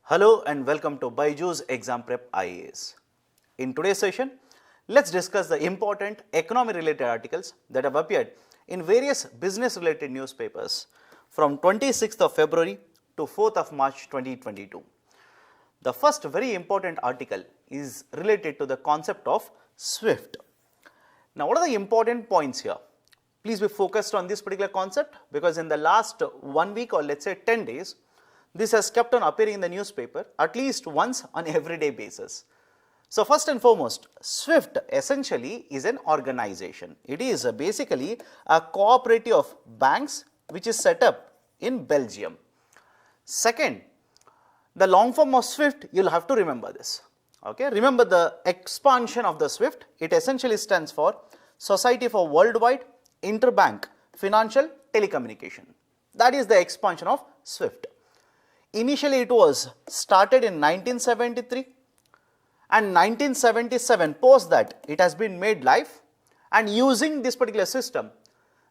Hello and welcome to BYJU'S Exam Prep IAS. In today's session, let's discuss the important economy-related articles that have appeared in various business-related newspapers from 26th of February to 4th of March 2022. The first very important article is related to the concept of SWIFT. Now, what are the important points here? Please be focused on this particular concept because in the last 1 week or let's say 10 days, this has kept on appearing in the newspaper at least once on everyday basis. So first and foremost, SWIFT essentially is an organization. It is basically a cooperative of banks which is set up in Belgium. Second, the long form of SWIFT, you'll have to remember this. Okay, remember the expansion of the SWIFT. It essentially stands for Society for Worldwide Interbank Financial Telecommunication. That is the expansion of SWIFT. Initially, it was started in 1973 and 1977. Post that, it has been made live, and using this particular system,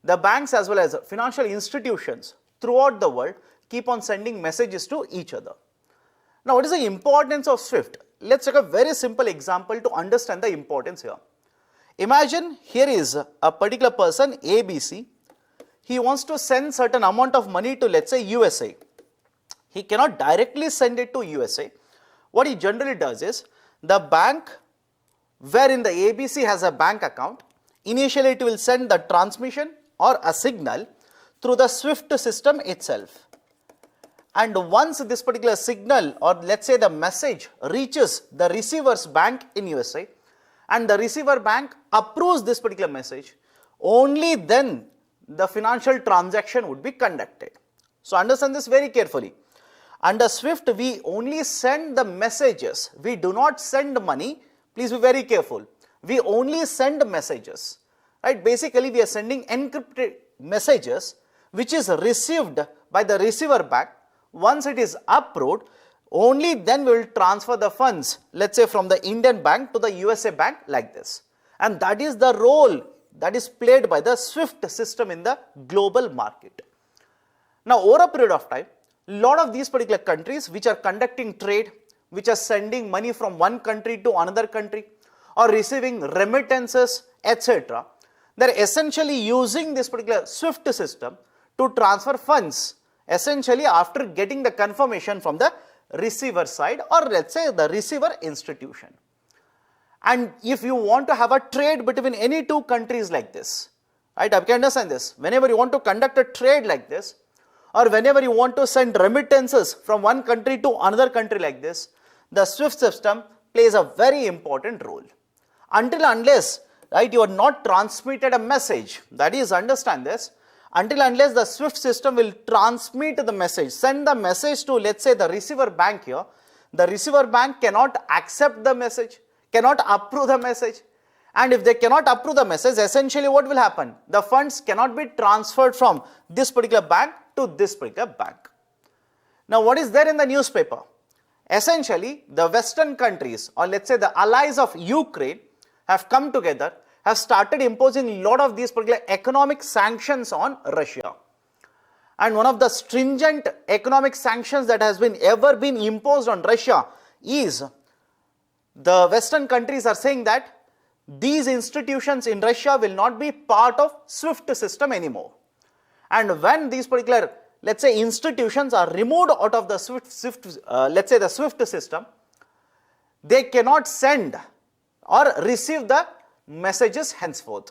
the banks as well as financial institutions throughout the world keep on sending messages to each other. Now, what is the importance of SWIFT? Let's take a very simple example to understand the importance here. Imagine here is a particular person, ABC. He wants to send certain amount of money to, let's say, USA. He cannot directly send it to USA. What he generally does is, the bank wherein the ABC has a bank account, initially it will send the transmission or a signal through the SWIFT system itself. And once this particular signal or let's say the message reaches the receiver's bank in USA and the receiver bank approves this particular message, only then the financial transaction would be conducted. So understand this very carefully. Under SWIFT, we only send the messages. We do not send money. Please be very careful. We only send messages. Right? Basically, we are sending encrypted messages which is received by the receiver bank. Once it is approved, only then we will transfer the funds, let's say from the Indian bank to the USA bank like this. And that is the role that is played by the SWIFT system in the global market. Now, over a period of time, lot of these particular countries which are conducting trade, which are sending money from one country to another country or receiving remittances, etc., they are essentially using this particular SWIFT system to transfer funds, essentially after getting the confirmation from the receiver side or let's say the receiver institution. And if you want to have a trade between any two countries like this, right, I can understand this, whenever you want to conduct a trade like this, or whenever you want to send remittances from one country to another country like this, the SWIFT system plays a very important role. Until unless, right, you are not transmitted a message, that is, understand this, until unless the SWIFT system will transmit the message, send the message to, let's say, the receiver bank here, the receiver bank cannot accept the message, cannot approve the message. And if they cannot approve the message, essentially what will happen? The funds cannot be transferred from this particular bank to this particular bank. Now, what is there in the newspaper? Essentially, the Western countries or let's say the allies of Ukraine have come together, have started imposing a lot of these particular economic sanctions on Russia. And one of the stringent economic sanctions that has ever been imposed on Russia is the Western countries are saying that these institutions in Russia will not be part of SWIFT system anymore. And when these particular, let's say, institutions are removed out of the SWIFT system, they cannot send or receive the messages henceforth.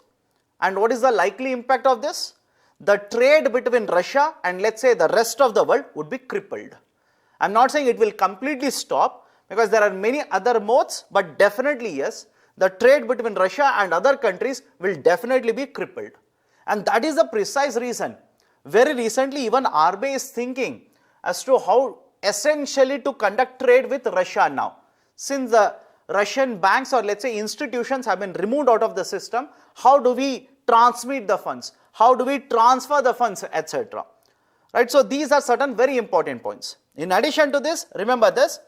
And what is the likely impact of this? The trade between Russia and let's say the rest of the world would be crippled. I'm not saying it will completely stop because there are many other modes, but definitely yes, the trade between Russia and other countries will definitely be crippled. And that is the precise reason. Very recently, even RBI is thinking as to how essentially to conduct trade with Russia now. Since the Russian banks or let's say institutions have been removed out of the system, how do we transmit the funds? How do we transfer the funds, etc. Right? So these are certain very important points. In addition to this, remember this,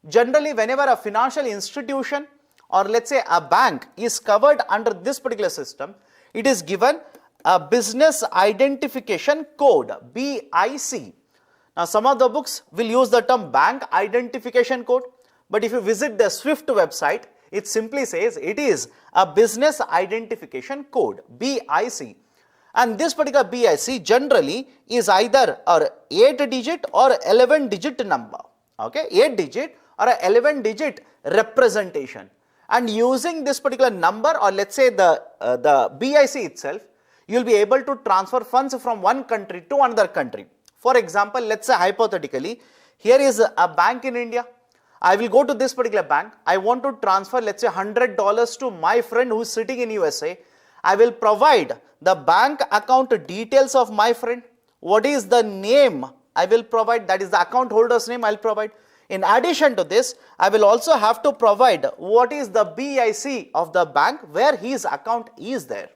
generally whenever a financial institution or let's say a bank is covered under this particular system, it is given a business identification code, BIC. Now some of the books will use the term bank identification code, but if you visit the SWIFT website, it simply says it is a business identification code, BIC. And this particular BIC generally is either an 8-digit or 11-digit number, okay, 8-digit or an 11-digit representation. And using this particular number, or let's say the BIC itself, you will be able to transfer funds from one country to another country. For example, let's say hypothetically, here is a bank in India. I will go to this particular bank. I want to transfer, let's say, $100 to my friend who is sitting in USA. I will provide the bank account details of my friend. What is the name? I will provide, that is the account holder's name I will provide. In addition to this, I will also have to provide what is the BIC of the bank where his account is there.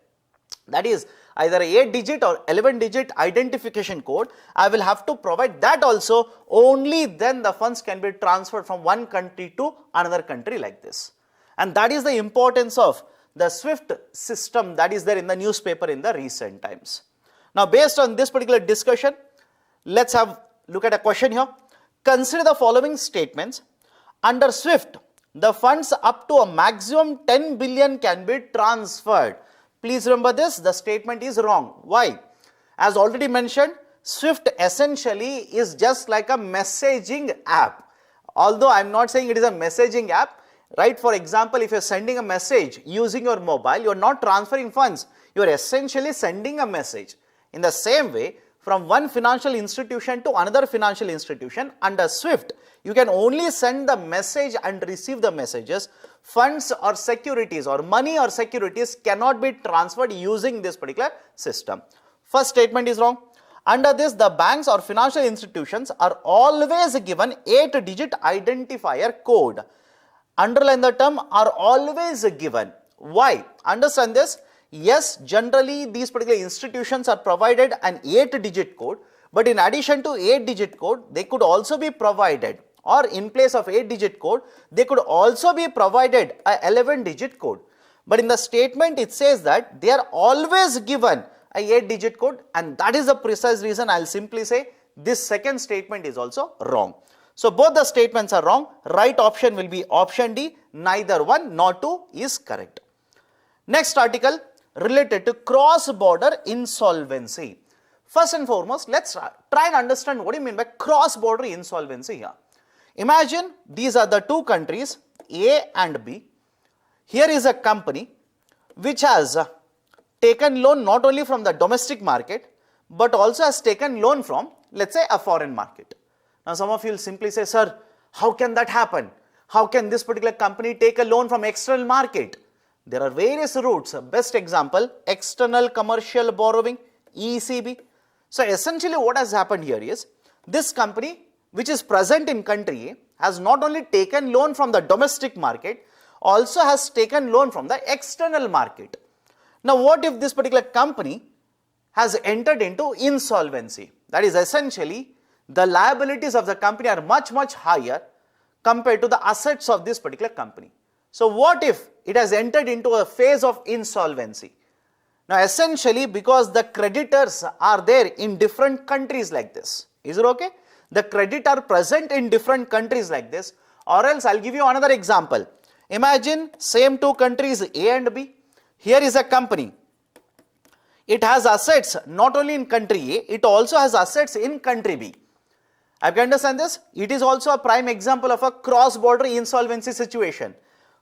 That is either a 8-digit or 11-digit identification code. I will have to provide that also. Only then the funds can be transferred from one country to another country like this. And that is the importance of the SWIFT system that is there in the newspaper in the recent times. Now based on this particular discussion, let's have look at a question here. Consider the following statements. Under SWIFT, the funds up to a maximum 10 billion can be transferred. Please remember this, the statement is wrong. Why? As already mentioned, SWIFT essentially is just like a messaging app. Although I am not saying it is a messaging app, right? For example, if you are sending a message using your mobile, you are not transferring funds. You are essentially sending a message. In the same way, from one financial institution to another financial institution, under SWIFT, you can only send the message and receive the messages. Funds or securities or money or securities cannot be transferred using this particular system. First statement is wrong. Under this, the banks or financial institutions are always given 8-digit identifier code. Underline the term are always given. Why? Understand this. Yes, generally these particular institutions are provided an 8-digit code, but in addition to 8-digit code, they could also be provided, or in place of 8-digit code, they could also be provided a 11-digit code. But in the statement, it says that they are always given a 8-digit code, and that is the precise reason I will simply say this second statement is also wrong. So both the statements are wrong. Right option will be option D. Neither one nor two is correct. Next article related to cross-border insolvency. First and foremost, let's try and understand what do you mean by cross-border insolvency here. Imagine these are the two countries A and B. Here is a company which has taken loan not only from the domestic market but also has taken loan from, let's say, a foreign market. Now some of you will simply say, sir, how can that happen? How can this particular company take a loan from external market? There are various routes. Best example, external commercial borrowing, ECB. So essentially what has happened here is, this company which is present in country A has not only taken loan from the domestic market, also has taken loan from the external market. Now what if this particular company has entered into insolvency? That is essentially the liabilities of the company are much higher compared to the assets of this particular company. So what if it has entered into a phase of insolvency? Now essentially because the creditors are there in different countries like this. Is it okay? The creditor present in different countries like this, or else I will give you another example. Imagine same two countries A and B. Here is a company. It has assets not only in country A, it also has assets in country B. I can understand this. It is also a prime example of a cross-border insolvency situation.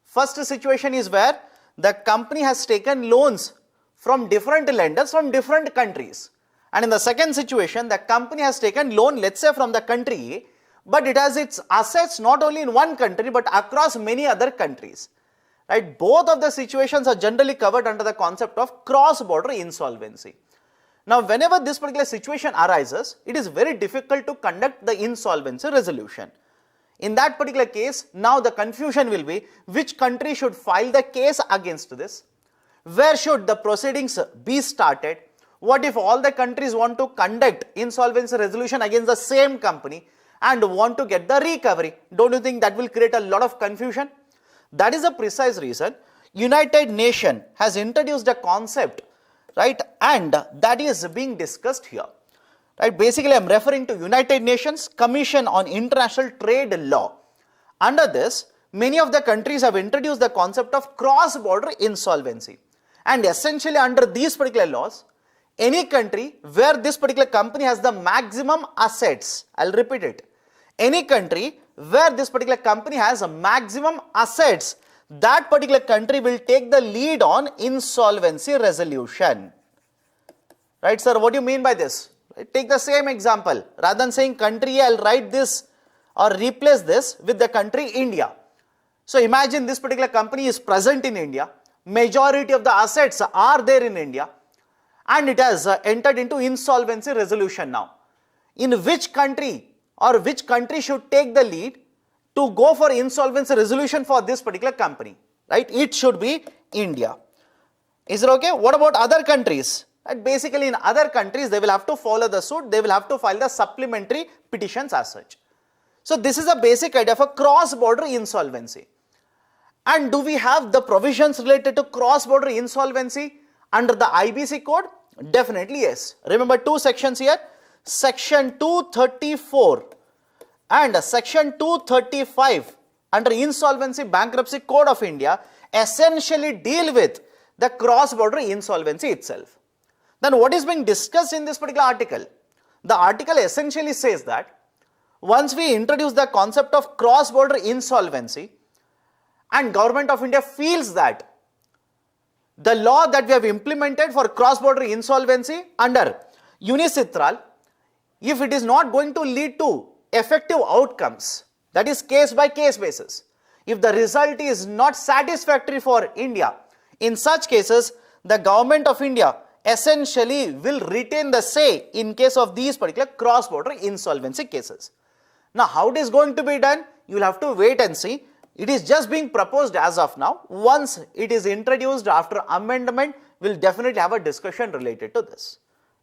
First situation is where the company has taken loans from different lenders from different countries. And in the second situation, the company has taken loan, let's say, from the country A, but it has its assets not only in one country but across many other countries. Right? Both of the situations are generally covered under the concept of cross-border insolvency. Now, whenever this particular situation arises, it is very difficult to conduct the insolvency resolution. In that particular case, now the confusion will be which country should file the case against this, where should the proceedings be started, what if all the countries want to conduct insolvency resolution against the same company and want to get the recovery. Don't you think that will create a lot of confusion? That is the precise reason United Nations has introduced a concept, right, and that is being discussed here. Right? Basically, I am referring to United Nations Commission on International Trade Law. Under this, many of the countries have introduced the concept of cross-border insolvency. And essentially under these particular laws, any country where this particular company has the maximum assets, I'll repeat it, any country where this particular company has a maximum assets, that particular country will take the lead on insolvency resolution. Right, sir, what do you mean by this? Take the same example. Rather than saying country A, I'll write this or replace this with the country India. So imagine this particular company is present in India. Majority of the assets are there in India. And it has entered into insolvency resolution now. In which country or which country should take the lead to go for insolvency resolution for this particular company? Right? It should be India. Is it okay? What about other countries? Right? Basically in other countries they will have to follow the suit. They will have to file the supplementary petitions as such. So this is a basic idea for cross-border insolvency. And do we have the provisions related to cross-border insolvency under the IBC code? Definitely yes. Remember two sections here, section 234 and section 235 under Insolvency Bankruptcy Code of India essentially deal with the cross-border insolvency itself. Then what is being discussed in this particular article? The article essentially says that once we introduce the concept of cross-border insolvency and Government of India feels that the law that we have implemented for cross-border insolvency under UNICITRAL, if it is not going to lead to effective outcomes, that is case by case basis, if the result is not satisfactory for India, in such cases the Government of India essentially will retain the say in case of these particular cross-border insolvency cases. Now how it is going to be done, you will have to wait and see. It is just being proposed as of now. Once it is introduced after amendment, we will definitely have a discussion related to this.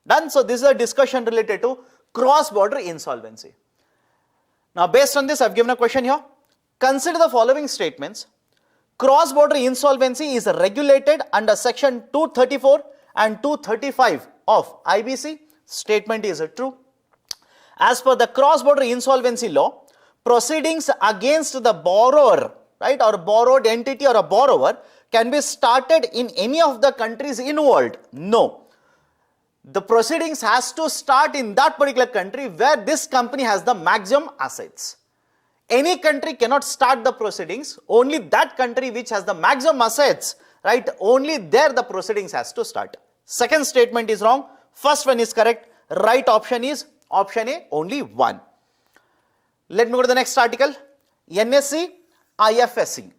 Done? So this is a discussion related to cross-border insolvency. Now based on this, I have given a question here. Consider the following statements. Cross-border insolvency is regulated under section 234 and 235 of IBC. Statement is true. As per the cross-border insolvency law, proceedings against the borrower, right, or borrowed entity or a borrower can be started in any of the countries involved. No. The proceedings has to start in that particular country where this company has the maximum assets. Any country cannot start the proceedings, only that country which has the maximum assets, right, only there the proceedings has to start. Second statement is wrong, first one is correct, right option is option A, only one. Let me go to the next article, NSE IFSC.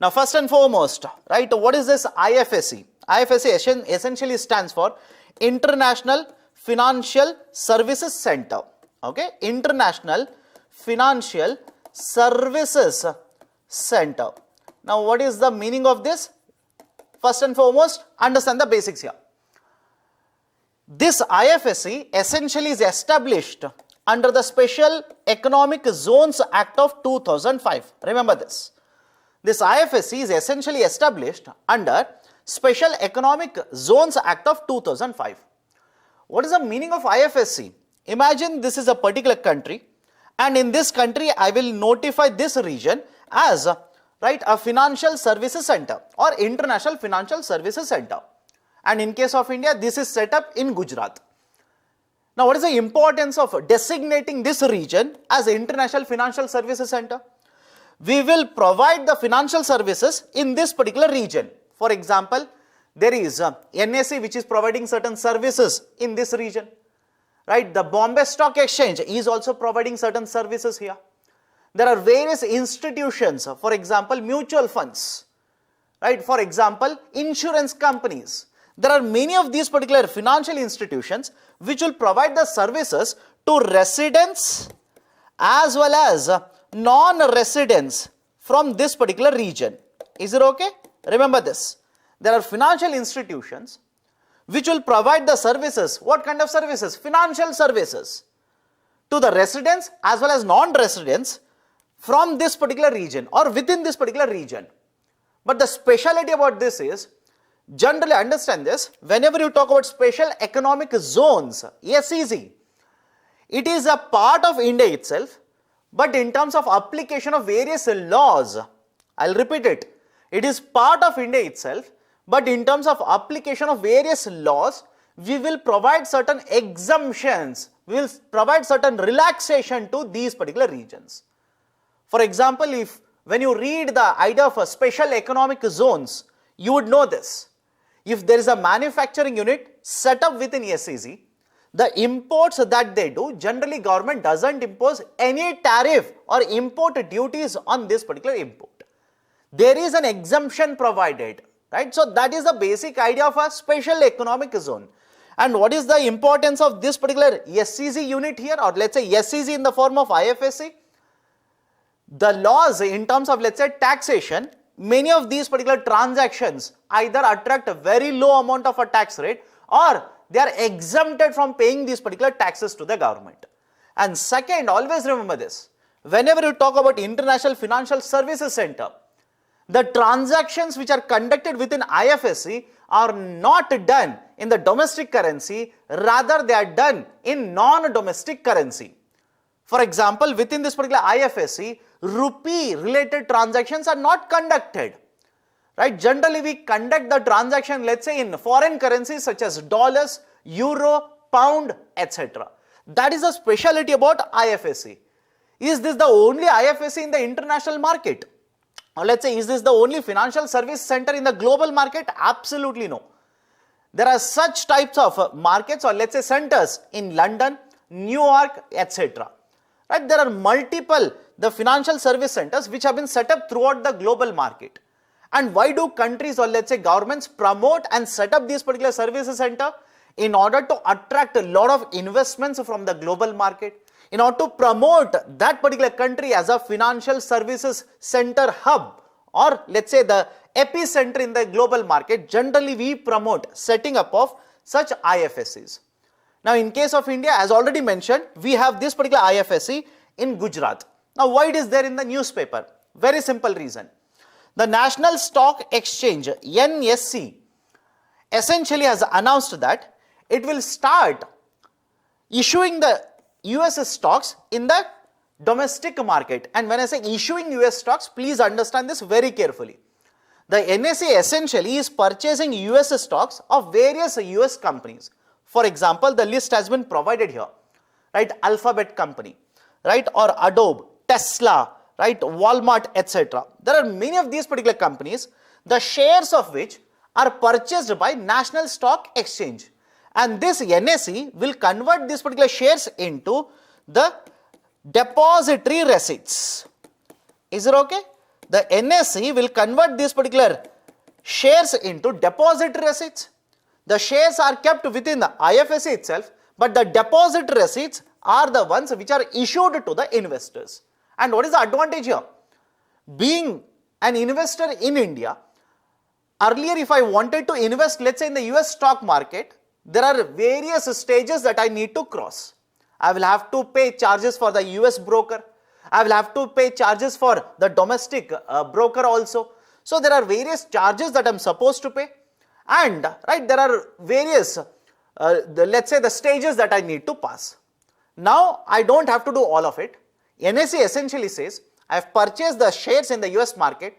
Now first and foremost, right, what is this IFSC? IFSC essentially stands for International Financial Services Center. Okay, International Financial Services Center. Now what is the meaning of this? First and foremost, understand the basics here. This IFSC essentially is established under the Special Economic Zones Act of 2005. Remember this. This IFSC is essentially established under Special Economic Zones Act of 2005. What is the meaning of IFSC? Imagine this is a particular country, and in this country I will notify this region as, right, a financial services center or international financial services center. And in case of India, this is set up in Gujarat. Now, what is the importance of designating this region as International Financial Services Center? We will provide the financial services in this particular region. For example, there is NSE which is providing certain services in this region. Right? The Bombay Stock Exchange is also providing certain services here. There are various institutions, for example, mutual funds. Right? For example, insurance companies. There are many of these particular financial institutions which will provide the services to residents as well as non-residents from this particular region. Is it okay? Remember this. There are financial institutions which will provide the services. What kind of services? Financial services to the residents as well as non-residents from this particular region or within this particular region. But the speciality about this is, generally understand this, whenever you talk about special economic zones, SEZ, it is a part of India itself, but in terms of application of various laws, I'll repeat it, it is part of India itself, but in terms of application of various laws, we will provide certain exemptions, we will provide certain relaxation to these particular regions. For example, if when you read the idea of a special economic zones, you would know this. If there is a manufacturing unit set up within SEZ, the imports that they do, generally government doesn't impose any tariff or import duties on this particular import. There is an exemption provided, right? So that is the basic idea of a special economic zone. And what is the importance of this particular SEZ unit here, or let's say SEZ in the form of IFSC? The laws in terms of, let's say, taxation, many of these particular transactions either attract a very low amount of a tax rate, or they are exempted from paying these particular taxes to the government. And second, always remember this, whenever you talk about International Financial Services Center, the transactions which are conducted within IFSC are not done in the domestic currency, rather they are done in non-domestic currency. For example, within this particular IFSC, rupee related transactions are not conducted, right? Generally, we conduct the transaction, let's say, in foreign currencies such as dollars, euro, pound, etc. That is a specialty about IFSC. Is this the only IFSC in the international market? Or let's say, is this the only financial service center in the global market? Absolutely no. There are such types of markets, or let's say centers in London, New York, etc. Right? There are multiple the financial service centers which have been set up throughout the global market. And why do countries, or let's say governments, promote and set up these particular services center? In order to attract a lot of investments from the global market, in order to promote that particular country as a financial services center hub, or let's say the epicenter in the global market. Generally we promote setting up of such IFSCs. Now in case of India, as already mentioned, we have this particular IFSC in Gujarat. Now why it is there in the newspaper? Very simple reason. The National Stock Exchange, NSE, essentially has announced that it will start issuing the US stocks in the domestic market. And when I say issuing US stocks, please understand this very carefully. The NSE essentially is purchasing US stocks of various US companies. For example, the list has been provided here, right? Alphabet company, right? Or Adobe, Tesla, right? Walmart, etc. There are many of these particular companies, the shares of which are purchased by National Stock Exchange. And this NSE will convert these particular shares into the depository receipts. Is it okay? The NSE will convert these particular shares into depository receipts. The shares are kept within the IFSC itself, but the depository receipts are the ones which are issued to the investors. And what is the advantage here? Being an investor in India, earlier if I wanted to invest, let's say in the US stock market, there are various stages that I need to cross. I will have to pay charges for the US broker. I will have to pay charges for the domestic broker also. So there are various charges that I am supposed to pay. And right, there are various, let's say the stages that I need to pass. Now I don't have to do all of it. NSE essentially says, I have purchased the shares in the US market,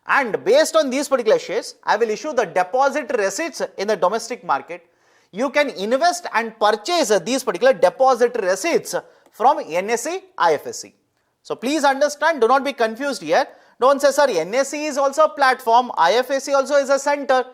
and based on these particular shares, I will issue the deposit receipts in the domestic market. You can invest and purchase these particular deposit receipts from NSE IFSC. So please understand, do not be confused here. Don't say, sir, NSE is also a platform, IFSC also is a center.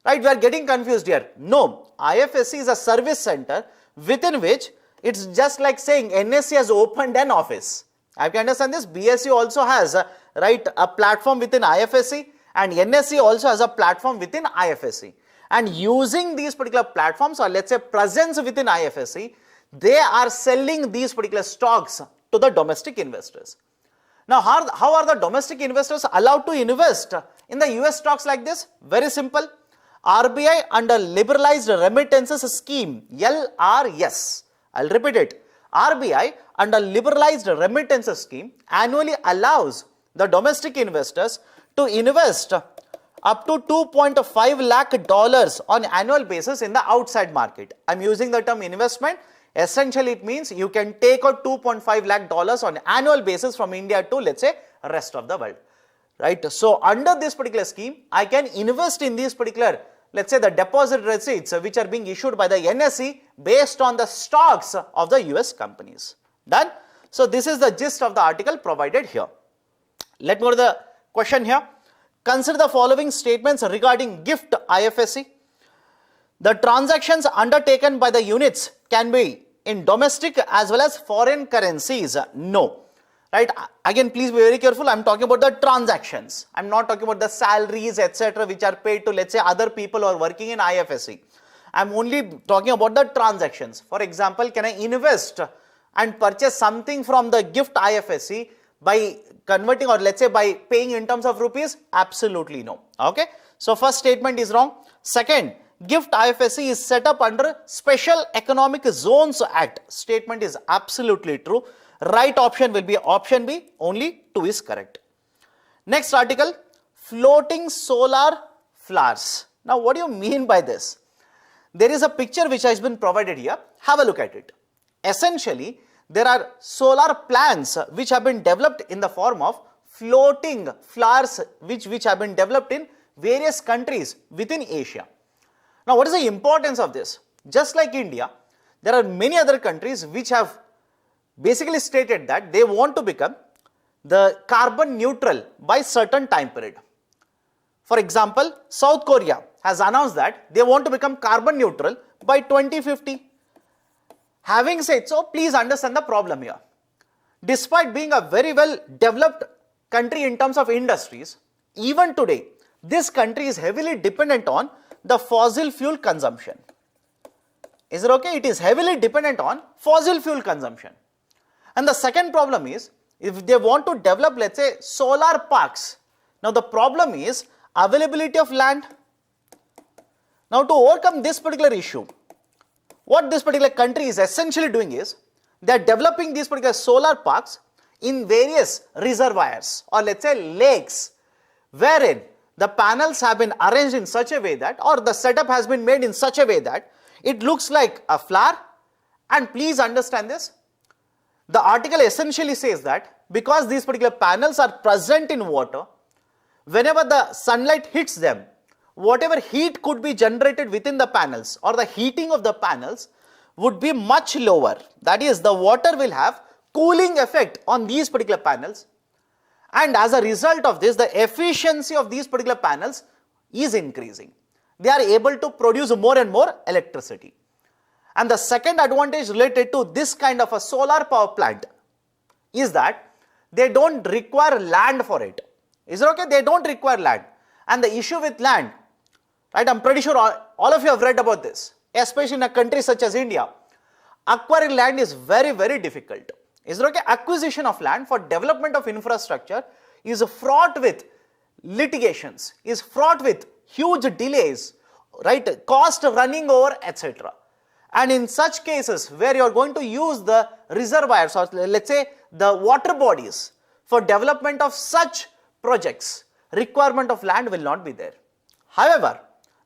Right, we are getting confused here. No, IFSC is a service center within which it's just like saying NSE has opened an office. I can understand this. BSU also has a platform within IFSC, and NSE also has a platform within IFSC. And using these particular platforms, or let's say presence within IFSC, they are selling these particular stocks to the domestic investors. Now, how are the domestic investors allowed to invest in the US stocks like this? Very simple. RBI under Liberalized Remittances Scheme, LRS. I'll repeat it. RBI under Liberalized Remittances Scheme annually allows the domestic investors to invest up to $2.5 lakh on annual basis in the outside market. I'm using the term investment Essentially, it means you can take out $2.5 lakh on annual basis from India to, let's say, rest of the world, right? So under this particular scheme, I can invest in these particular, let's say, the deposit receipts which are being issued by the NSE based on the stocks of the US companies. Done? So this is the gist of the article provided here. Let me go to the question here. Consider the following statements regarding Govt IFSC. The transactions undertaken by the units can be in domestic as well as foreign currencies. No. Right? Again, please be very careful. I'm talking about the transactions. I'm not talking about the salaries, etc., which are paid to, let's say, other people who are working in IFSC. I'm only talking about the transactions. For example, can I invest and purchase something from the Govt IFSC by converting, or let's say by paying in terms of rupees? Absolutely no. Okay. So first statement is wrong. Second, Govt IFSC is set up under Special Economic Zones Act. Statement is absolutely true. Right option will be option B. Only 2 is correct. Next article, floating solar flowers. Now what do you mean by this? There is a picture which has been provided here. Have a look at it. Essentially, there are solar plants which have been developed in the form of floating flowers which have been developed in various countries within Asia. Now, what is the importance of this? Just like India, there are many other countries which have basically stated that they want to become the carbon neutral by certain time period. For example, South Korea has announced that they want to become carbon neutral by 2050. Having said so, please understand the problem here. Despite being a very well developed country in terms of industries, even today, this country is heavily dependent on the fossil fuel consumption. Is it okay? It is heavily dependent on fossil fuel consumption. And the second problem is, if they want to develop, let's say, solar parks, now the problem is availability of land. Now to overcome this particular issue, what this particular country is essentially doing is, they are developing these particular solar parks in various reservoirs, or let's say lakes, wherein the panels have been arranged in such a way that, or the setup has been made in such a way that it looks like a flower. And please understand this, the article essentially says that because these particular panels are present in water, whenever the sunlight hits them, whatever heat could be generated within the panels or the heating of the panels would be much lower. That is, the water will have cooling effect on these particular panels, and as a result of this, the efficiency of these particular panels is increasing. They are able to produce more and more electricity. And the second advantage related to this kind of a solar power plant is that they don't require land for it. Is it okay? They don't require land. And the issue with land, right, I'm pretty sure all of you have read about this, especially in a country such as India. Acquiring land is very, very difficult. Is it okay? Acquisition of land for development of infrastructure is fraught with litigations, is fraught with huge delays, right, cost running over, etc. And in such cases where you are going to use the reservoirs, or let's say the water bodies for development of such projects, requirement of land will not be there. However,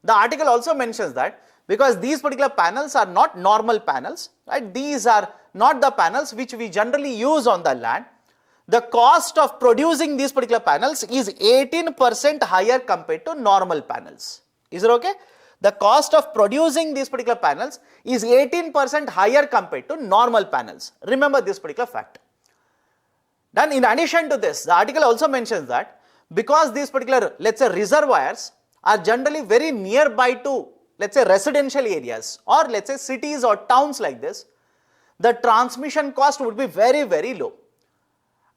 the article also mentions that because these particular panels are not normal panels, right, these are not the panels which we generally use on the land, the cost of producing these particular panels is 18% higher compared to normal panels. Is it okay? The cost of producing these particular panels is 18% higher compared to normal panels. Remember this particular fact. Then in addition to this, the article also mentions that because these particular, let's say, reservoirs are generally very nearby to, let's say, residential areas, or let's say cities or towns like this, the transmission cost would be very, very low.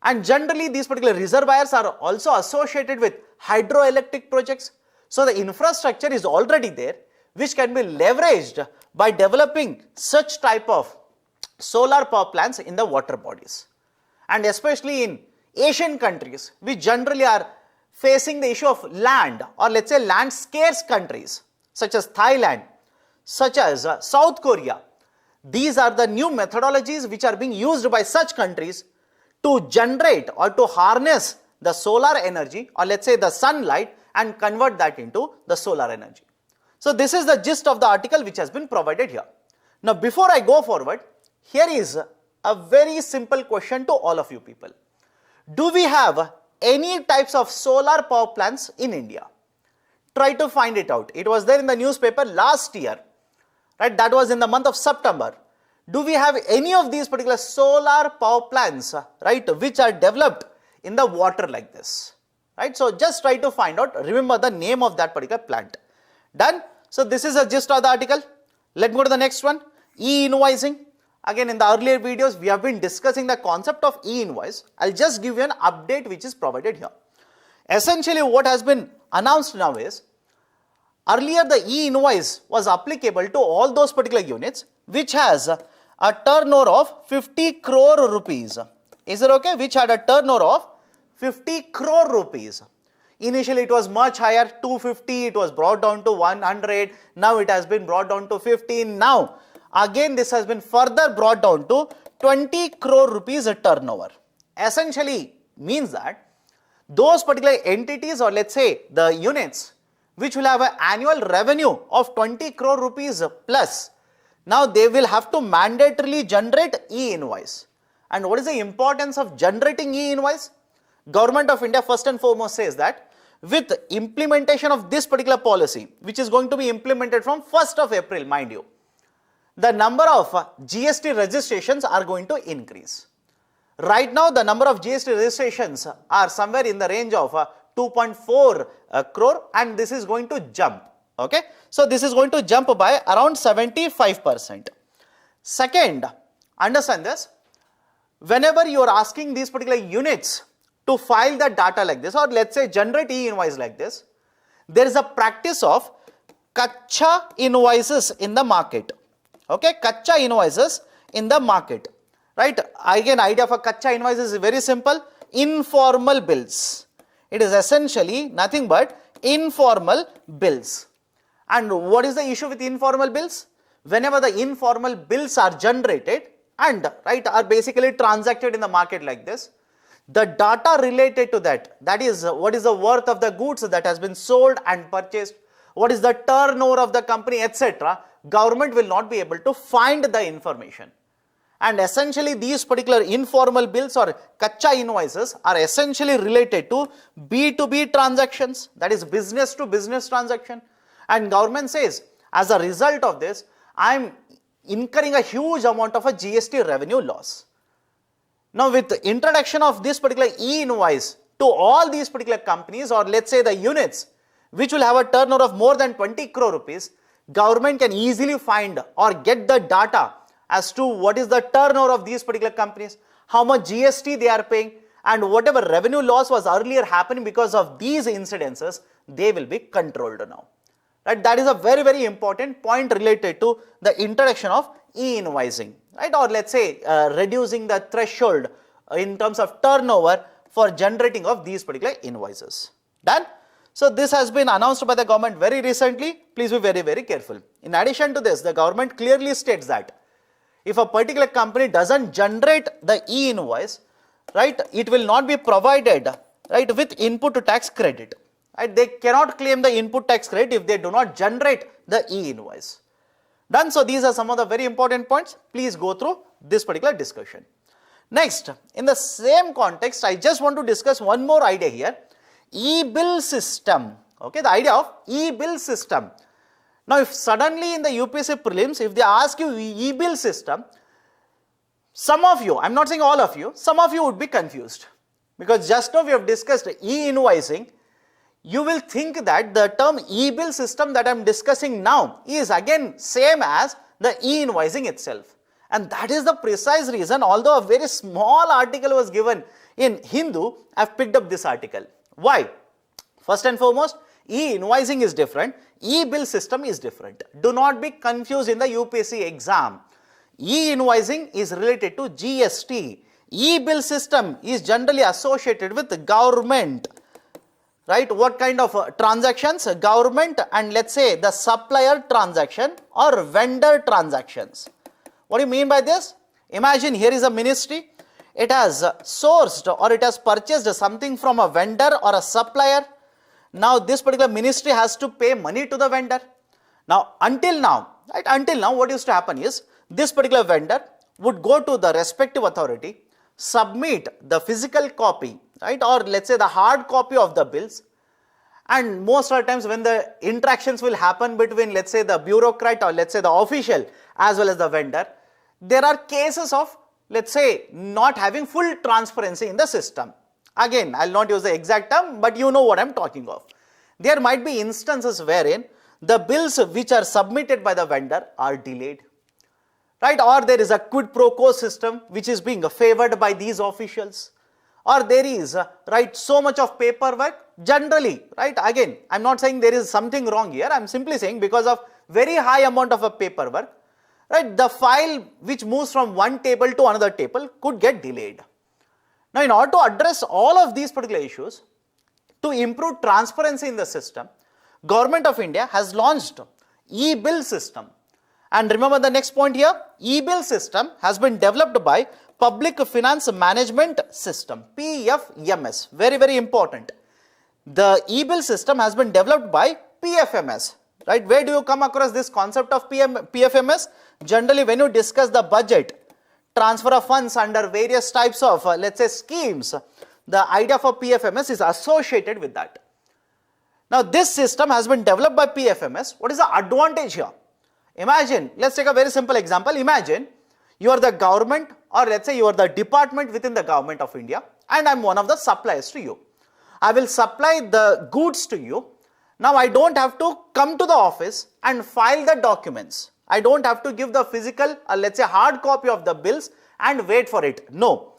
And generally these particular reservoirs are also associated with hydroelectric projects. So the infrastructure is already there, which can be leveraged by developing such type of solar power plants in the water bodies. And especially in Asian countries, which generally are facing the issue of land, or let's say land scarce countries such as Thailand, such as South Korea. These are the new methodologies which are being used by such countries to generate or to harness the solar energy, or let's say the sunlight, and convert that into the solar energy. So this is the gist of the article which has been provided here. Now before I go forward, here is a very simple question to all of you people. Do we have any types of solar power plants in India? Try to find it out. It was there in the newspaper last year, right? That was in the month of September. Do we have any of these particular solar power plants, right, which are developed in the water like this, right? So just try to find out, remember the name of that particular plant. Done? So this is a gist of the article. Let's go to the next one, e-invoicing. Again, in the earlier videos, we have been discussing the concept of e-invoice. I'll just give you an update which is provided here. Essentially, what has been announced now is, earlier the e-invoice was applicable to all those particular units which has a turnover of 50 crore rupees. Is it okay? Which had a turnover of 50 crore rupees. Initially, it was much higher, 250, it was brought down to 100, now it has been brought down to 15. Now, again, this has been further brought down to 20 crore rupees a turnover. Essentially, means that those particular entities, or let's say the units, which will have an annual revenue of 20 crore rupees plus, now they will have to mandatorily generate e-invoice. And what is the importance of generating e-invoice? Government of India first and foremost says that with implementation of this particular policy, which is going to be implemented from 1st of April, mind you, the number of GST registrations are going to increase. Right now, the number of GST registrations are somewhere in the range of 2.4 crore, and this is going to jump. Okay, so this is going to jump by around 75%. Second, understand this, whenever you are asking these particular units to file the data like this, or let's say generate e-invoice like this, there is a practice of kacha invoices in the market. Okay, kacha invoices in the market, right? Again, idea of a kacha invoice is very simple, informal bills. It is essentially nothing but informal bills. And what is the issue with informal bills? Whenever the informal bills are generated and, right, are basically transacted in the market like this, the data related to that, that is what is the worth of the goods that has been sold and purchased, what is the turnover of the company, etc., government will not be able to find the information. And essentially these particular informal bills or kacha invoices are essentially related to B2B transactions, that is business to business transaction. And government says, as a result of this, I am incurring a huge amount of a GST revenue loss. Now, with the introduction of this particular e-invoice to all these particular companies, or let's say the units which will have a turnover of more than 20 crore rupees, government can easily find or get the data as to what is the turnover of these particular companies, how much GST they are paying, and whatever revenue loss was earlier happening because of these incidences, they will be controlled now. Right? That is a very, very important point related to the introduction of e-invoicing, right? Or let's say reducing the threshold in terms of turnover for generating of these particular invoices. Done? So this has been announced by the government very recently. Please be very, very careful. In addition to this, the government clearly states that if a particular company doesn't generate the e-invoice, right, it will not be provided, right, with input tax credit. Right? They cannot claim the input tax credit if they do not generate the e-invoice. Done? So these are some of the very important points. Please go through this particular discussion. Next, in the same context, I just want to discuss one more idea here. E-bill system. Okay, the idea of e-bill system. Now, if suddenly in the UPSC prelims, if they ask you e-bill system, some of you, I'm not saying all of you, some of you would be confused. Because just now we have discussed e-invoicing. You will think that the term e-bill system that I am discussing now is again same as the e-invoicing itself. And that is the precise reason, although a very small article was given in Hindu, I have picked up this article. Why? First and foremost, e-invoicing is different, e-bill system is different. Do not be confused in the UPSC exam. E-invoicing is related to GST. E-bill system is generally associated with the government. Right, what kind of transactions? Government and let's say the supplier transaction or vendor transactions. What do you mean by this? Imagine here is a ministry. It has sourced or it has purchased something from a vendor or a supplier. Now this particular ministry has to pay money to the vendor. Now until now, right, until now what used to happen is this particular vendor would go to the respective authority, submit the physical copy, right, or let's say the hard copy of the bills. And most of the times when the interactions will happen between, let's say, the bureaucrat or let's say the official as well as the vendor, there are cases of, let's say, not having full transparency in the system. Again, I'll not use the exact term, but you know what I'm talking of. There might be instances wherein the bills which are submitted by the vendor are delayed, right, or there is a quid pro quo system which is being favored by these officials, or there is, right, so much of paperwork generally, right. Again, I'm not saying there is something wrong here, I'm simply saying because of very high amount of a paperwork, right, the file which moves from one table to another table could get delayed. Now, in order to address all of these particular issues, to improve transparency in the system, Government of India has launched e-bill system. And remember the next point here, e-bill system has been developed by Public Finance Management System, PFMS, very, very important. The e-bill system has been developed by PFMS, right. Where do you come across this concept of PFMS? Generally, when you discuss the budget, transfer of funds under various types of, let's say, schemes, the idea for PFMS is associated with that. Now, this system has been developed by PFMS. What is the advantage here? Imagine, let's take a very simple example. Imagine you are the government, or let's say you are the department within the Government of India, and I'm one of the suppliers to you. I will supply the goods to you. Now, I don't have to come to the office and file the documents. I don't have to give the physical, let's say, hard copy of the bills and wait for it. No.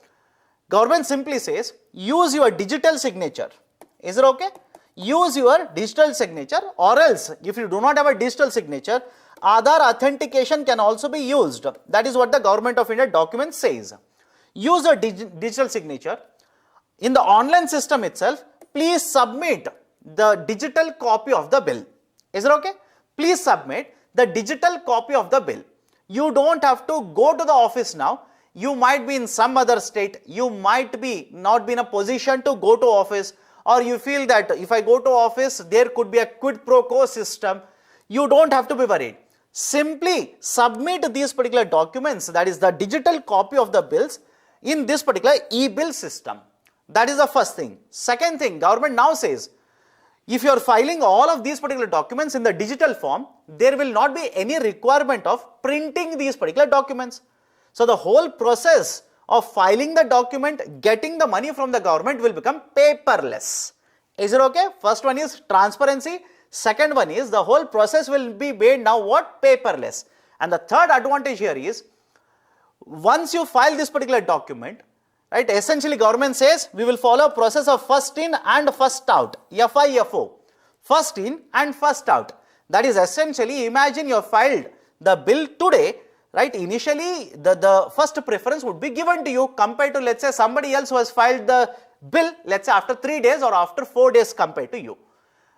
Government simply says, use your digital signature. Is it okay? Use your digital signature, or else if you do not have a digital signature, Aadhaar authentication can also be used. That is what the Government of India document says. Use a digital signature. In the online system itself, please submit the digital copy of the bill. Is it okay? Please submit the digital copy of the bill. You don't have to go to the office now. You might be in some other state. You might be not be in a position to go to office, or you feel that if I go to office, there could be a quid pro quo system. You don't have to be worried. Simply submit these particular documents, that is the digital copy of the bills, in this particular e-bill system. That is the first thing. Second thing, government now says, if you are filing all of these particular documents in the digital form, there will not be any requirement of printing these particular documents. So the whole process of filing the document, getting the money from the government will become paperless. Is it okay? First one is transparency. Second one is the whole process will be made now what? Paperless. And the third advantage here is, once you file this particular document, right, essentially government says we will follow a process of first in and first out, FIFO, first in and first out. That is essentially, imagine you have filed the bill today, right, initially the first preference would be given to you compared to, let's say, somebody else who has filed the bill, let's say, after 3 days or after 4 days compared to you,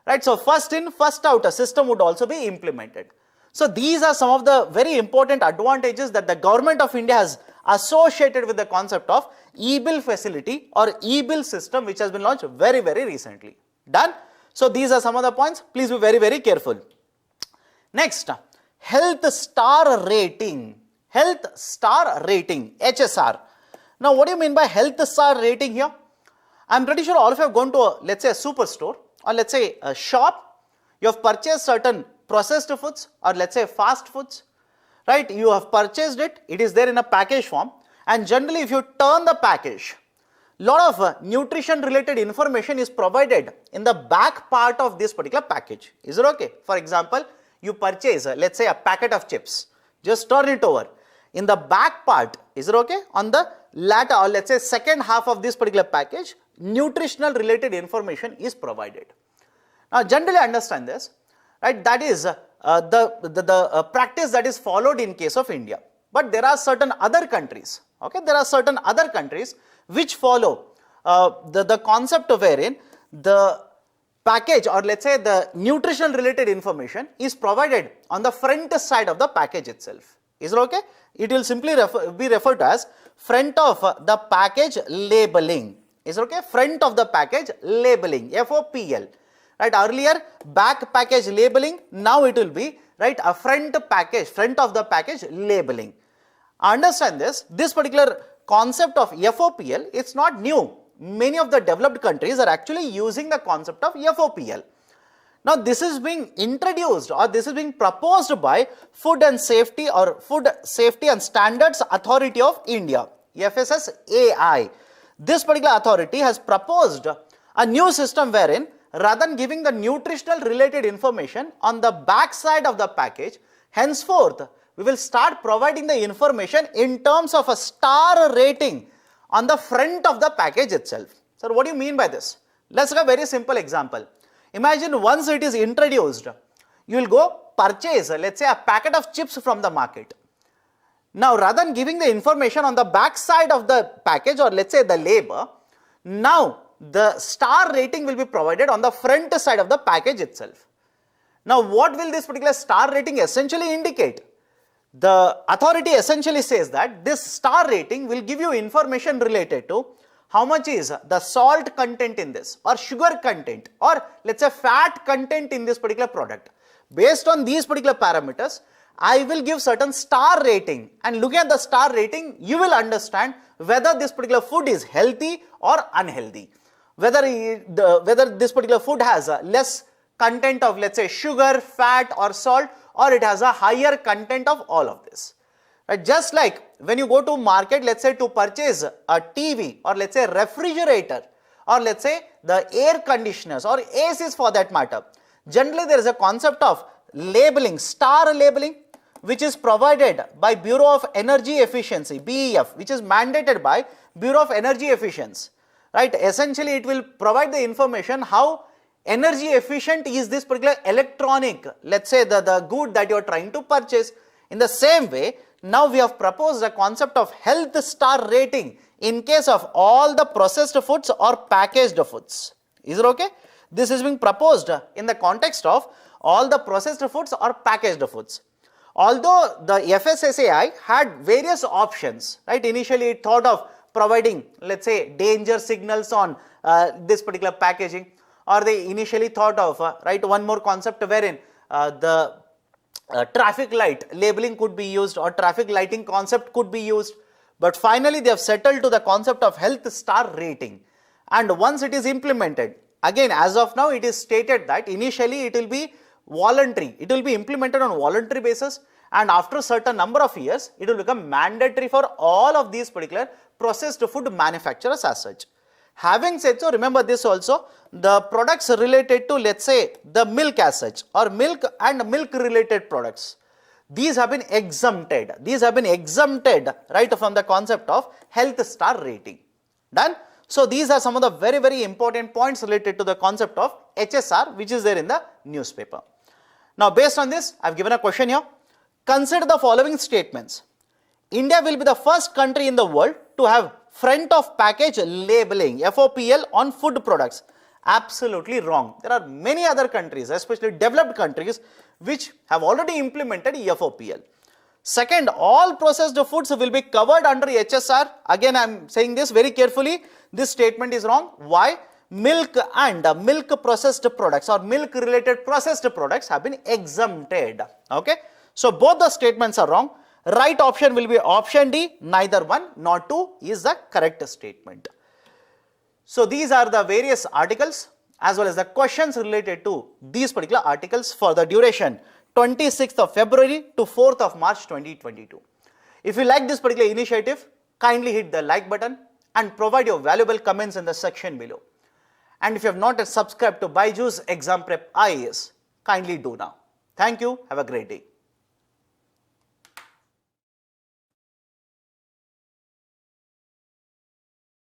right. So first in, first out, a system would also be implemented. So these are some of the very important advantages that the Government of India has associated with the concept of e-bill facility or e-bill system, which has been launched very, very recently. Done? So these are some of the points. Please be very, very careful. Next, health star rating. Health star rating, HSR. Now, what do you mean by health star rating here? I'm pretty sure all of you have gone to a, let's say, a superstore, or let's say a shop. You have purchased certain processed foods, or let's say fast foods, right? You have purchased it, it is there in a package form, and generally if you turn the package, lot of nutrition related information is provided in the back part of this particular package. Is it okay? For example, you purchase, let's say, a packet of chips, just turn it over. In the back part, is it okay? On the latter, or let's say second half of this particular package, nutritional related information is provided. Now, generally understand this, right? That is the practice that is followed in case of India. But there are certain other countries, okay? There are certain other countries which follow the concept wherein the package, or let's say the nutritional related information, is provided on the front side of the package itself. Is it okay? It will simply be referred to as front of the package labeling. Is it okay? Front of the package labeling, FOPL. Right, earlier back package labeling, now it will be, right, a front of the package labeling. Understand this particular concept of FOPL, it's not new. Many of the developed countries are actually using the concept of FOPL. Now this is being introduced or this is being proposed by Food and Safety or Food Safety and Standards Authority of India, FSSAI. This particular authority has proposed a new system wherein rather than giving the nutritional related information on the back side of the package, henceforth we will start providing the information in terms of a star rating on the front of the package itself. So what do you mean by this? Let's take a very simple example. Imagine once it is introduced, you will go purchase, let's say, a packet of chips from the market. Now rather than giving the information on the back side of the package or let's say the label, now the star rating will be provided on the front side of the package itself. Now what will this particular star rating essentially indicate? The authority essentially says that this star rating will give you information related to how much is the salt content in this or sugar content or let's say fat content in this particular product. Based on these particular parameters, I will give certain star rating, and looking at the star rating, you will understand whether this particular food is healthy or unhealthy. Whether this particular food has less content of let's say sugar, fat or salt, or it has a higher content of all of this. Right? Just like when you go to market, let's say to purchase a TV or let's say refrigerator or let's say the air conditioners or ACs for that matter, generally there is a concept of labeling, star labeling, which is provided by Bureau of Energy Efficiency, BEF, which is mandated by Bureau of Energy Efficiency. Right? Essentially it will provide the information how energy efficient is this particular electronic, let's say the good that you are trying to purchase. In the same way, now we have proposed a concept of health star rating in case of all the processed foods or packaged foods. Is it okay? This is being proposed in the context of all the processed foods or packaged foods. Although the FSSAI had various options, right? Initially it thought of providing let's say danger signals on this particular packaging, or they initially thought of right one more concept wherein the traffic light labeling could be used or traffic lighting concept could be used, but finally they have settled to the concept of health star rating. And once it is implemented, again as of now it is stated that initially it will be voluntary, it will be implemented on voluntary basis, and after a certain number of years it will become mandatory for all of these particular processed food manufacturers as such. Having said so, remember this also, the products related to let's say the milk as such or milk and milk related products, these have been exempted. These have been exempted right from the concept of health star rating. Done? So these are some of the very important points related to the concept of HSR which is there in the newspaper. Now based on this, I have given a question here. Consider the following statements. India will be the first country in the world to have front of package labeling FOPL on food products. Absolutely wrong. There are many other countries, especially developed countries, which have already implemented FOPL. Second, all processed foods will be covered under HSR. Again, I am saying this very carefully. This statement is wrong. Why? Milk and milk processed products or milk related processed products have been exempted. Okay. So both the statements are wrong. Right option will be option D, neither one nor two is the correct statement. So these are the various articles as well as the questions related to these particular articles for the duration 26th of February to 4th of March 2022. If you like this particular initiative, kindly hit the like button and provide your valuable comments in the section below. And if you have not yet subscribed to BYJU'S Exam Prep IAS, kindly do now. Thank you. Have a great day.